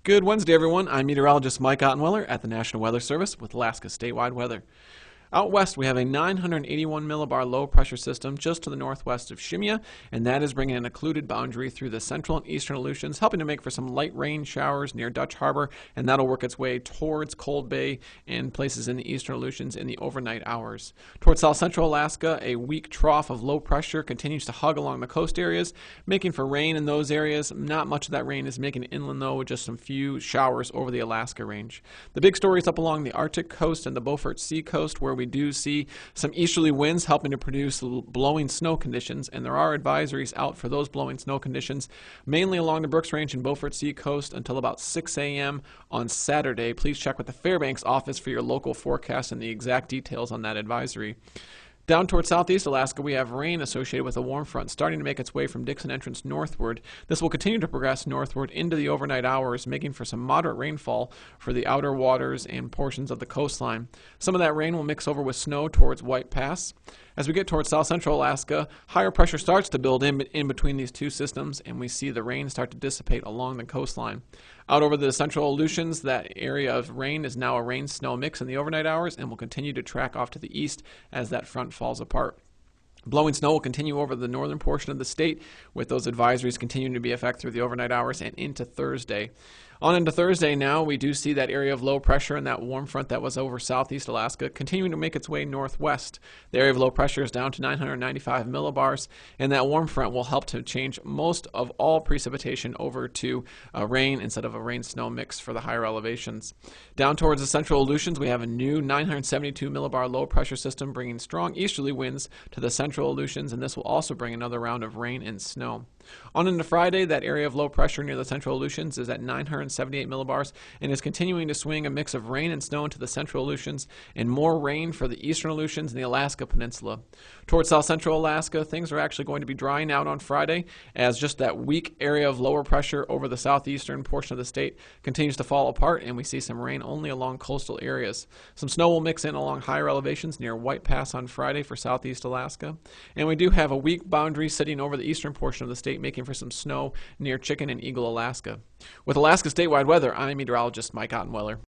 Good Wednesday, everyone. I'm meteorologist Mike Ottenweller at the National Weather Service with Alaska statewide weather. Out west, we have a 981 millibar low pressure system just to the northwest of Shimia, and that is bringing an occluded boundary through the central and eastern Aleutians, helping to make for some light rain showers near Dutch Harbor, and that'll work its way towards Cold Bay and places in the eastern Aleutians in the overnight hours. Towards south central Alaska, a weak trough of low pressure continues to hug along the coast areas, making for rain in those areas. Not much of that rain is making it inland, though, just some few showers over the Alaska range. The big story is up along the Arctic coast and the Beaufort Sea coast, where we do see some easterly winds helping to produce blowing snow conditions, and there are advisories out for those blowing snow conditions, mainly along the Brooks Range and Beaufort Sea coast until about 6 a.m. on Saturday. Please check with the Fairbanks office for your local forecast and the exact details on that advisory. Down towards southeast Alaska, we have rain associated with a warm front starting to make its way from Dixon Entrance northward. This will continue to progress northward into the overnight hours, making for some moderate rainfall for the outer waters and portions of the coastline. Some of that rain will mix over with snow towards White Pass. As we get towards south central Alaska, higher pressure starts to build in between these two systems, and we see the rain start to dissipate along the coastline. Out over the central Aleutians, that area of rain is now a rain-snow mix in the overnight hours and will continue to track off to the east as that front falls apart. Blowing snow will continue over the northern portion of the state, with those advisories continuing to be in effect through the overnight hours and into Thursday. On into Thursday now, we do see that area of low pressure and that warm front that was over southeast Alaska continuing to make its way northwest. The area of low pressure is down to 995 millibars, and that warm front will help to change most of all precipitation over to rain instead of a rain-snow mix for the higher elevations. Down towards the central Aleutians, we have a new 972 millibar low pressure system bringing strong easterly winds to the central Aleutians, and this will also bring another round of rain and snow. On into Friday, that area of low pressure near the central Aleutians is at 978 millibars and is continuing to swing a mix of rain and snow into the central Aleutians and more rain for the eastern Aleutians and the Alaska Peninsula. Towards south central Alaska, things are actually going to be drying out on Friday as just that weak area of lower pressure over the southeastern portion of the state continues to fall apart, and we see some rain only along coastal areas. Some snow will mix in along higher elevations near White Pass on Friday for southeast Alaska, and we do have a weak boundary sitting over the eastern portion of the state, making for some snow near Chicken and Eagle, Alaska. With Alaska statewide weather, I'm meteorologist Mike Ottenweller.